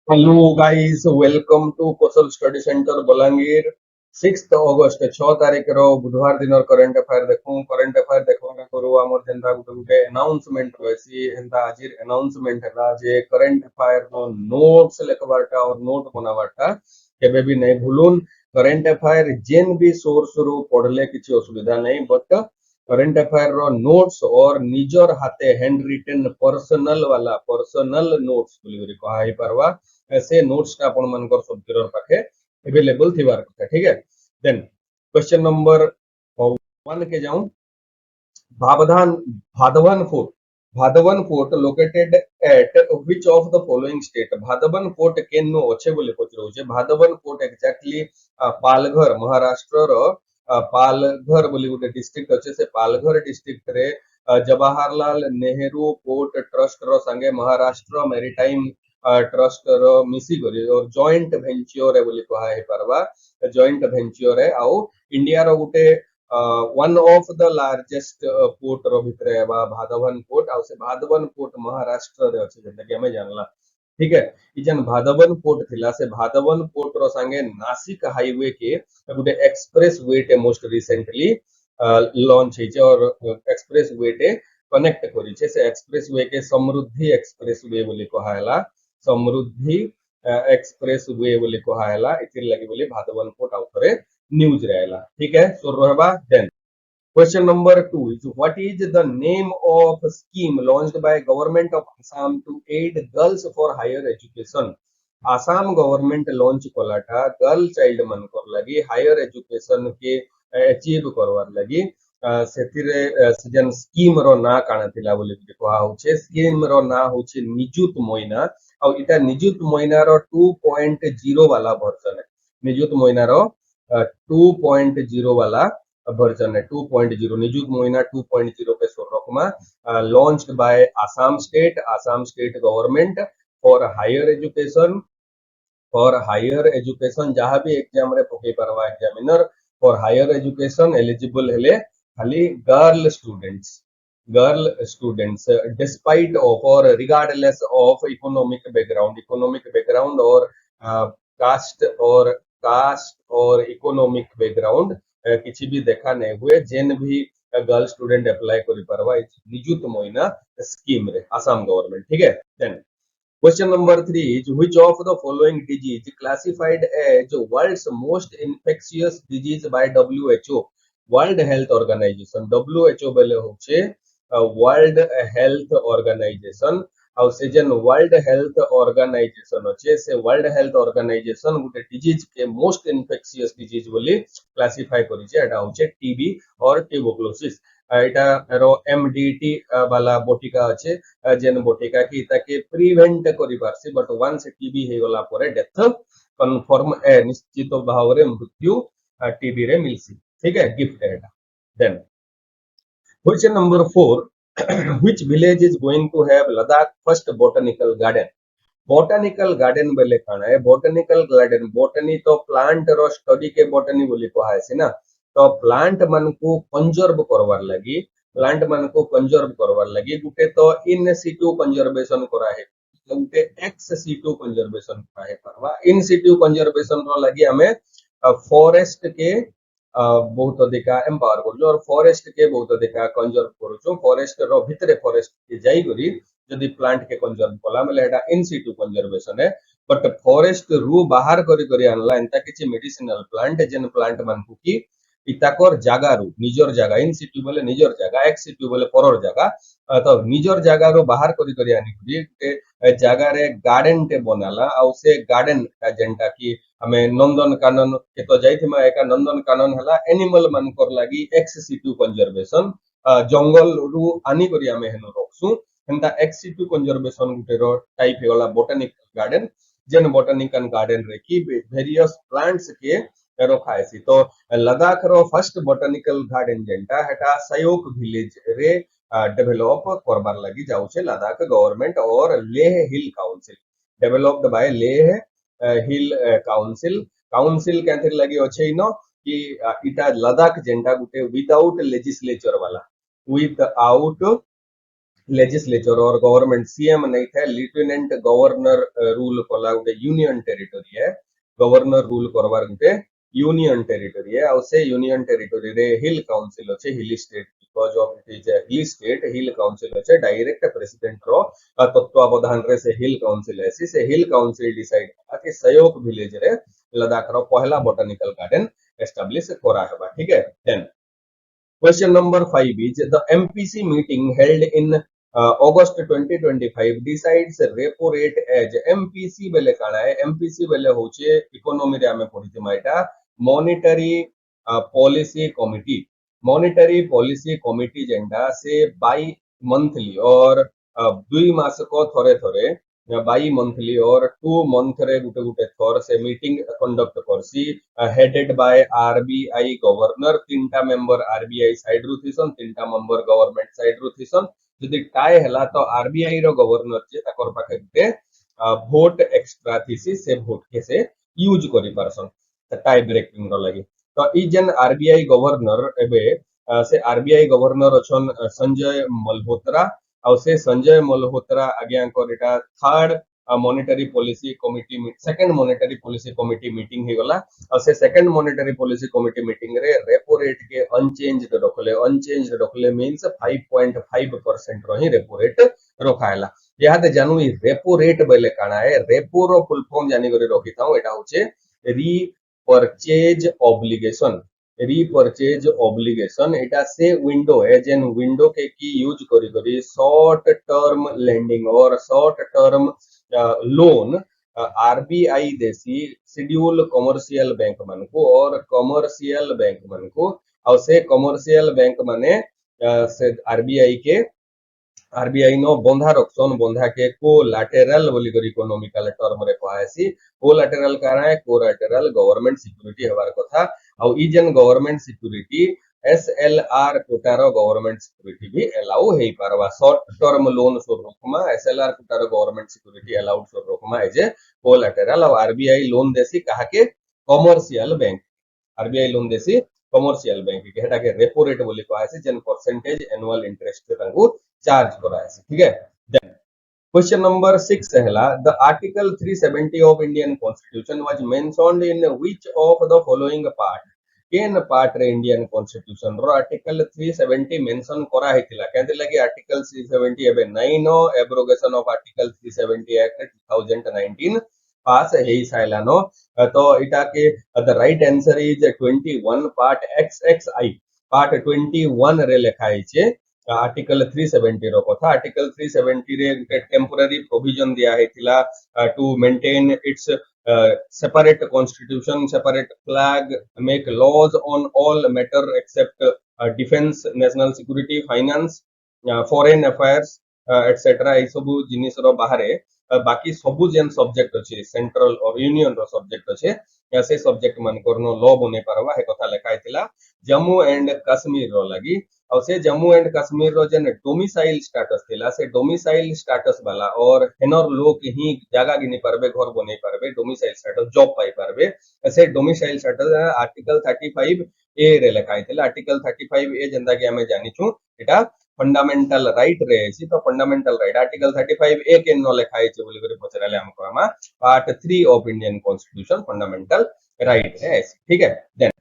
Hello guys, welcome to Kosal Study Center Balangir. 6th August 6 तारिख रो बुधवार दिन और करंट अफेयर देखूं करंट अफेयर देखवा करू हमर जेंता गुटे गुटे अनाउंसमेंट होसी हेंता आजिर अनाउंसमेंट हला जे करंट अफेयर नो नोट्स लेखबाटा और नोट बनावाटा केबे भी नहीं भूलुन। करंट अफेयर जेन भी सोर्स रो पढ़ले किछि असुविधा नहीं, बट करंट अफेयर रो नोट्स और निजर हाथे हैंड रिटन पर्सनल नोट्स बोली कहा ही परवा से नोट्स टा आपण मानकर सबतिर पाखे अवेलेबल थिबार कथा। ठीक है, देन क्वेश्चन नंबर 1 के जाऊं। भावधान भादवन fort located at which of the following state. भादवन fort केनो अच्छे बोले पचरो छे। भादवन फोर्ट एक्जेक्टली पालघर महाराष्ट्र रो पालघर बोली गोटे डिस्ट्रिक्ट अच्छे से पालघर डिस्ट्रिक्ट रे जवाहरलाल नेहरू पोर्ट ट्रस्ट रो संगे महाराष्ट्र मेरीटाइम ट्रस्ट रो मिसी करी और जॉइंट वेंचर है बोली कहा है परवा। जॉइंट वेंचर है आउ इंडिया रो गोटे one of the largest port रो भितरे बा भादवन पोर्ट आउ से भादवन पोर्ट महाराष्ट्र रे अछि जेंता कि हमें जानला। ठीक है, ई जन भादवन पोर्ट थिला से भादवन पोर्ट रो संगे नासिक हाईवे के गोटे एक्सप्रेस वे टे मोस्ट रिसेंटली लॉन्च होइছে और एक्सप्रेस वे टे कनेक्ट करी छे। से एक्सप्रेस वे के समृद्धि एक्सप्रेस वे बोली कहायला। समृद्धि एक्सप्रेस वे बोली कहायला इतिर लगी बोली भादवन पोर्ट आउथरे न्यूज रहेला। ठीक है, सो रहबा then question number 2 is what is the name of a scheme launched by government of Assam to aid girls for higher education। Assam government launch कलाटा गर्ल चाइल्ड मनकर लगी हायर एजुकेशन के अचीव करवार लगी सेतिरे जन स्कीम रो ना काना थिला बोली कहा होचे। स्कीम रो ना होचे निजुत मोइना और इटा निजुत मोइना रो 2.0 वाला वर्जन है। निजुत मोइना रो 2.0 वाला वर्जन है। 2.0 निजुत मोइना 2.0 पे सोरकमा launched by Assam state government for higher education जहां भी एग्जाम रे पके परवा examiner for higher education eligible हेले खाली गर्ल स्टूडेंट्स डिस्पाइट ऑफ और रिगार्डलेस ऑफ इकोनॉमिक बैकग्राउंड और कास्ट और इकोनॉमिक बैकग्राउंड किसी भी देखा नहीं हुए जेन भी गर्ल स्टूडेंट अप्लाई करि परवा निजुत मोइना स्कीम रे आसाम गवर्नमेंट। ठीक है, then question number 3 is which of the following disease classified as world's most infectious disease by WHO। World health organisation WHO बेले होचे वर्ल्ड हेल्थ ऑर्गेनाइजेशन और से जन वर्ल्ड हेल्थ ऑर्गेनाइजेशन होचे से वर्ल्ड हेल्थ ऑर्गेनाइजेशन गुटे disease के most infectious disease बोली classify करी छे। एटा होचे टीबी और ट्यूबरकुलोसिस। एटा रो एमडीटी वाला बोटिका अच्छे जेन बोटिका की ताके प्रिवेंट करि पारसी, बट वंस टीबी हे गला परे डेथ कंफर्म निश्चित भाव रे मृत्यु टीबी रे मिलसी। ठीक है, गिफ्ट है। Then question number 4 which village is going to have Ladakh first botanical garden। Botanical garden बेले काना है बोटानिकल गार्डन बोटनी तो प्लांट रो स्टडी के बोटनी बोली कहा है ना। तो प्लांट मन को कंजर्व करवार लगी गुटे तो इन सिटू कंजर्वेशन करा है गुटे एक्स सिटू कंजर्वेशन करा है परवा। इन सिटू कंजर्वेशन रो लगी हमें फॉरेस्ट के बहुत अधिका एम्पावर करजो और फॉरेस्ट के बहुत अधिका कंजर्व करजो। फॉरेस्ट रो भितरे फॉरेस्ट के जाई करी जदि प्लांट के कंजर्व कला मेले एटा इन सिटू कंजर्वेशन है। बट फॉरेस्ट रु बाहर करी करी आनला एंता किछि मेडिसिनल प्लांट जेन प्लांट मानकु की इताकर जागा रु निजर जागा इन सिटू बोले निजर जागा एक्स सिटू बोले परर जागा तो निजर जागा रु बाहर करी करी आनी करी जागा रे गार्डन टे बनाला आ से गार्डन का जेंटा की हमें नंदन कानन के तो जाइथिमा एका नंदन कानन हला एनिमल मानकर लागि एक्स सिटू कंजर्वेशन जंगल रु आनी करी हमें हेनो रखसु एंता एक्स सिटू कंजर्वेशन गुटे रो टाइप हेगला बोटानिकल गार्डन जेन बोटानिकल गार्डन रे की वेरियस प्लांट्स के रखा है। तो Ladakh row first botanical garden जेंटा हेटा सयोक विलेज रे डेवलप करबार लागि जाउ छे लद्दाख गवर्नमेंट और लेह हिल council developed by Leh hill council के लगी अच्छे नो कि इटा लद्दाख जेंटा गुटे विदाउट लेजिस्लेचर वाला लेजिस्लेचर और गवर्नमेंट सीएम नहीं था लेफ्टिनेंट गवर्नर रूल कला गोटे यूनियन टेरिटोरी है गवर्नर रूल करवार गोटे यूनियन टेरिटोरी है से यूनियन टेरिटोरी रे हिल काउंसिल अच्छे hill state because of it is hill state hill council अच्छे डायरेक्ट प्रेसिडेंट रो तत्वावधान रे से हिल काउंसिल है से हिल काउंसिल डिसाइड कि सयोग विलेज रे लद्दाख रो पहला बोटानिकल गार्डन एस्टाब्लिश करा हेबा ठीक है then Question number 5 is the MPC meeting held in August 2025 decides repo rate as MPC बेले काना है MPC बेले होचे इकोनॉमी रे हमें पढ़ी माइटा मॉनेटरी पॉलिसी कमिटी जेंडा से बाई मंथली और 2 मास को थोरे थोरे बाई मंथली और 2 मंथ रे गुटे गुटे थोर से मीटिंग कंडक्ट करसी हेडेड बाय आरबीआई गवर्नर 3टा मेंबर आरबीआई साइड रु थिसन 3टा मेंबर गवर्नमेंट साइड रु थिसन जदि टाई हला तो आरबीआई रो गवर्नर जे ताकर पाखे गुटे वोट एक्स्ट्रा थिसी से वोट के से यूज करि परसन टाई ब्रेकिंग रो लागि तो ई जेन आरबीआई गवर्नर एबे से आरबीआई गवर्नर अछन संजय मल्होत्रा ଆଉ ସେ ସଞ୍ଜୟ ମଲ୍ହୋତ୍ରା ଆଜ୍ଞାଙ୍କର ଏଟା third monetary policy committee second monetary policy committee meeting ही गला और से second monetary policy committee meeting रे रेपो रेट के अनचेंज्ड रखले मींस 5.5% रो ही रेपो रेट रखायला याद जानू ई रेपो रेट बेले काना है रेपो रो फुल फॉर्म जानि करे रखिताऊ एटा होचे रीपर्चेज ऑब्लिगेशन रीपर्चेज ऑब्लिगेशन एटा से विंडो है जेन विंडो के की यूज करी करी शॉर्ट टर्म लेंडिंग और शॉर्ट टर्म लोन आरबीआई देसी शेड्यूल कमर्शियल बैंक मन को और कमर्शियल बैंक मन को और से कमर्शियल बैंक माने से आरबीआई नो बंधा रखसन बंधा के कोलैटरल बोली कर इकोनॉमिकल टर्म रे कहैसी कोलैटरल काना है कोलैटरल गवर्नमेंट सिक्योरिटी हेबार कथा और ई जेन गवर्नमेंट सिक्योरिटी एसएलआर कोटारो गवर्नमेंट सिक्योरिटी भी अलाउ हेई पारवा शॉर्ट टर्म लोन सोर रखमा एसएलआर कोटारो गवर्नमेंट सिक्योरिटी अलाउड सोर रखमा एज ए कोलैटरल और आरबीआई लोन देसी कहा के कमर्शियल बैंक आरबीआई लोन देसी कमर्शियल बैंक के हेटा के रेपो रेट बोली कहैसी जेन परसेंटेज एनुअल इंटरेस्ट पे तांगु चार्ज कराएसी ठीक है देन क्वेश्चन नंबर 6 है the article 370 of Indian constitution was mentioned in which of the following part केन पार्ट रे इंडियन कॉन्स्टिट्यूशन रो आर्टिकल 370 मेंशन करा हेतिला केंते लागि आर्टिकल 370 एबे 9 abrogation of article 370 act 2019 pass हेई साइलानो तो इटा के the right answer is 21 part XXI part 21 रे लिखाई छे आर्टिकल 370 रो कथा आर्टिकल 370 रे टेम्पोररी प्रोविजन दिया हेतिला to maintain its separate constitution separate flag make laws on all matter except defense national security finance foreign affairs etc এই সবু জিনিস रो बाहरे बाकी सबु जेन सब्जेक्ट अछि सेंट्रल और यूनियन रो सब्जेक्ट अछि से सब्जेक्ट मन करनो लॉ बने परवा हे कथा लिखा हेतिला जम्मू एंड कश्मीर रो लागि और से जम्मू एंड कश्मीर रो जेन डोमिसाइल स्टेटस थिला से डोमिसाइल स्टेटस वाला और हेनर लोग ही जगह गिनी परबे घर बने परबे डोमिसाइल स्टेटस जॉब पाई परबे से डोमिसाइल स्टेटस आर्टिकल 35 ए रे लिखा हेतिला आर्टिकल 35 ए जेंदा कि हमें जानि छु एटा फंडामेंटल राइट रहे छि तो फंडामेंटल राइट आर्टिकल 35 ए के न लिखाई छि बोली करे पचराले हमको हम part 3 of Indian constitution fundamental right है ठीक है then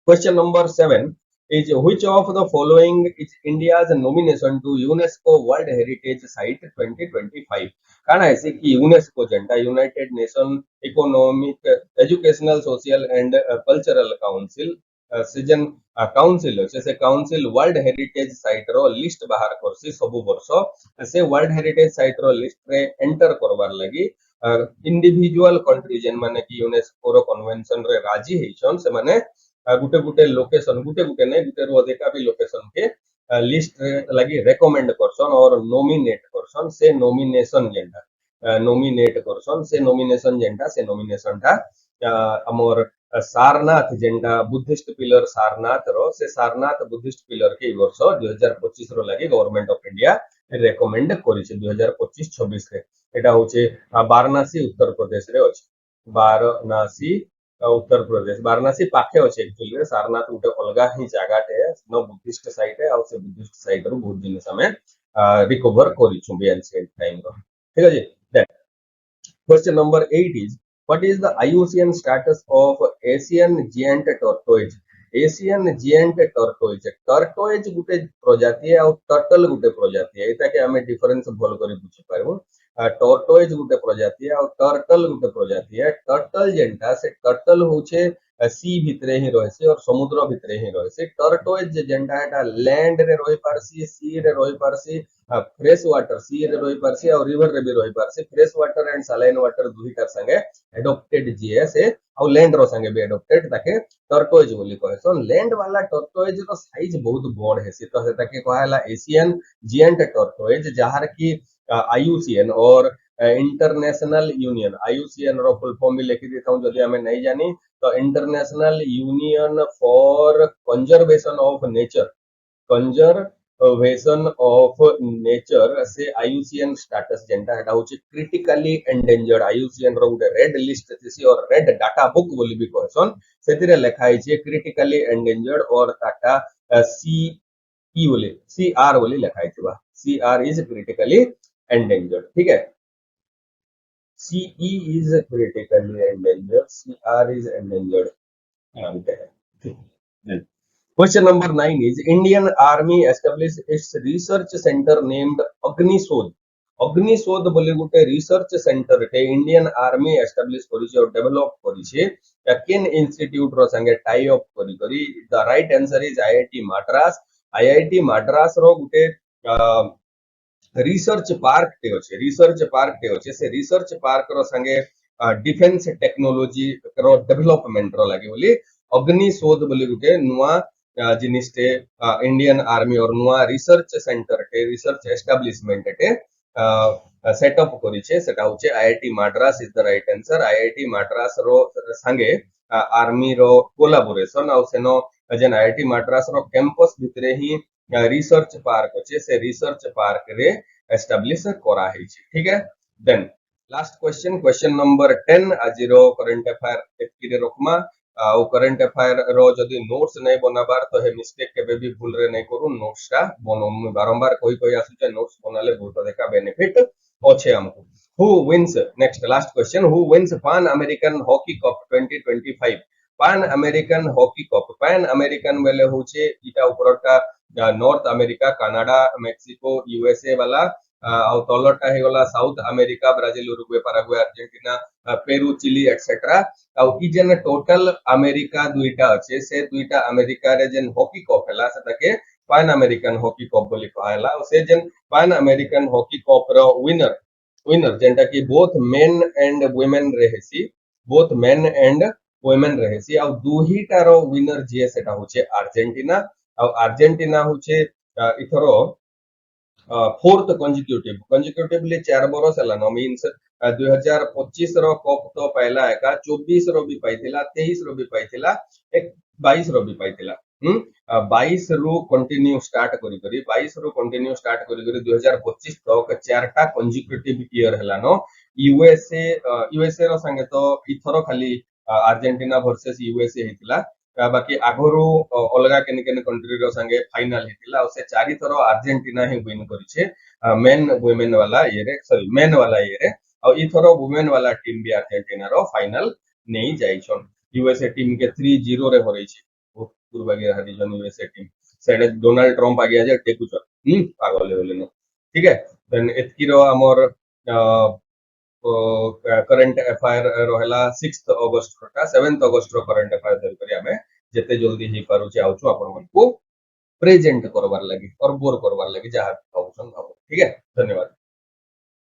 question number 7 is which of the following is India's nomination to UNESCO World Heritage Site 2025 काना ऐसे कि यूनेस्को जेंटा united nation economic educational social and cultural council season council से council world heritage site रो list बाहर करसी सब वर्ष से वर्ल्ड हेरिटेज साइट रो लिस्ट रे एंटर करवार लगी इंडिविजुअल कंट्री जेन माने कि यूनेस्को रो कन्वेंशन रे राजी हेछन से माने गुटे गुटे लोकेशन गुटे गुटे नहीं गुटे रो अधिका भी लोकेशन के लिस्ट लगी रेकमेंड करसन और नॉमिनेट करसन से नॉमिनेशन जेंटा नॉमिनेट करसन से नॉमिनेशन टा हमर सारनाथ जेंटा बुद्धिस्ट पिलर सारनाथ रो से सारनाथ बुद्धिस्ट पिलर के वर्ष 2025 रो लगी गवर्नमेंट ऑफ इंडिया रेकमेंड करि छै 2025-26 रे एटा होचे वाराणसी उत्तर प्रदेश रे अछि वाराणसी उत्तर प्रदेश वाराणसी पाखे अच्छे एक्चुअली सारनाथ गोटे अलग ही जगह टे नो बुद्धिस्ट साइट है और से बुद्धिस्ट साइट रो बहुत जिनिस हमें रिकवर करिछु भी एंशिएंट टाइम रो ठीक अछि then question number 8 is what is the IUCN status of Asian giant tortoise Asian giant tortoise tortoise गुटे प्रजाति है और टर्टल गुटे प्रजाति है एटा के हमें डिफरेंस भल करी बुझी पारबो टर्टोइज गुटे प्रजाति है और टर्टल गुटे प्रजाति है टर्टल जेंटा से टर्टल होचे सी भितरे ही रहे और समुद्र भितरे ही रहे टर्टोइज जेंटा एटा लैंड रे रही पारसी सी रे रही पारसी फ्रेश वाटर सी रे रही पारसी और रिवर रे भी रही Parsi fresh water and saline water दुही कर संगे एडॉप्टेड जीए से और लैंड रो संगे भी एडॉप्टेड ताके टर्टोइज बोली कहे सो लैंड वाला टर्टोइज रो साइज बहुत बड़ है तो से ताके कहला एशियन जिएंट टर्टोइज जहार की आईयूसीएन और इंटरनेशनल यूनियन आईयूसीएन रो फुल फॉर्म भी लिखि देता हूं जदि हमें नहीं जानी तो international union for conservation of nature conservation of nature से आईयूसीएन स्टेटस जेंटा हेटा होची क्रिटिकली एंडेंजर्ड आईयूसीएन रो गुटे रेड लिस्ट थिसी और रेड डाटा बुक बोली भी कहसन सेतिरे लिखाई छै क्रिटिकली एंडेंजर्ड और टाटा सी ई बोली सीआर बोली लिखाई थिबा सीआर इज क्रिटिकली एंडेंजर्ड ठीक है CE is critically endangered. CR is endangered. Okay. Question number 9 is Indian Army established its research center named Agnishodh. Agnishodh बोले गुटे research center टे Indian Army establish करिছে और develop करिছে केन institute रो संगे tie up करी करी the right answer is IIT Madras. IIT Madras row Gute research park टे होचे से research park रो संगे डिफेंस टेक्नोलॉजी रो डेवलपमेंट रो लागे बोली अग्निशोध बोली गुटे नुवा जिनिस टे इंडियन आर्मी और नुवा रिसर्च सेंटर टे रिसर्च एस्टैब्लिशमेंट टे सेटअप करिছে सेटा होचे IIT Madras is the right answer IIT Madras रो संगे आर्मी रो कोलैबोरेशन और सेनो जन आईआईटी मद्रास रो कैंपस भितरे ही रिसर्च पार्क होचे से रिसर्च पार्क रे एस्टैब्लिश करा है ठीक है देन लास्ट क्वेश्चन नंबर 10 आजिरो करंट अफेयर एतकिरे रखमा और करंट अफेयर रो जदी नोट्स नै बनाबार तो हे मिस्टेक केबे भी भूल रे नै करू नोट्स टा बनम बारंबार कोई आसुचे नोट्स बनाले बहुत देखा बेनिफिट होचे हमको who wins next last question who wins Pan American hockey cup 2025 Pan American hockey cup Pan American बेले होचे इटा ऊपरटा North America Canada Mexico USA वाला और तलटा हे गला South America Brazil Uruguay Paraguay Argentina Peru Chile etcetera और ई जेन टोटल अमेरिका दुईटा अछि से दुईटा अमेरिका रे जेन हॉकी कप हला से ताके पैन अमेरिकन हॉकी कप बोली कहला और से जेन पैन अमेरिकन हॉकी कप रो विनर जेंटा की बोथ मेन एंड वुमेन रहेसी बोथ मेन एंड वुमेन रहेसी और दुहीटा रो विनर जे सेटा होचे अर्जेंटीना और अर्जेंटीना होचे इथरो फोर्थ कंजिक्यूटिवली 4 बरस हला नो मींस 2025 रो कप तो पहला एका 24 रो भी पाइथिला 23 रो भी पाइथिला 22 रो भी पाइथिला 22 रो कंटिन्यू स्टार्ट करी करी 22 रो कंटिन्यू स्टार्ट करी करी 2025 तक 4टा कंजिक्यूटिव ईयर हला नो यूएसए रो संगे तो इथरो खाली अर्जेंटीना वर्सेस यूएसए हितला बाकी आगरो अलगा केने केने कंट्री रो संगे फाइनल हितला और से चारि थरो अर्जेंटीना ही विन करिছে मेन वुमेन वाला ये रे सॉरी मेन वाला ये रे और ई थरो वुमेन वाला टीम भी अर्जेंटीना रो फाइनल नहीं जाई छन यूएसए टीम के 3-0 रे होरै छै बहुत पूर्वगे हारी जन यूएसए टीम सेडे डोनाल्ड ट्रम्प आ गया जे टेकु छ पागल होले न ठीक है देन एतकी रो हमर करंट अफेयर रहला 6th अगस्त टा 7th अगस्त रो करंट अफेयर धर करी हमें जते जल्दी ही पारू छै आउछु अपन मन को प्रेजेंट करबार लागि और बोर करबार लागि जहां पाउछन ठीक है धन्यवाद।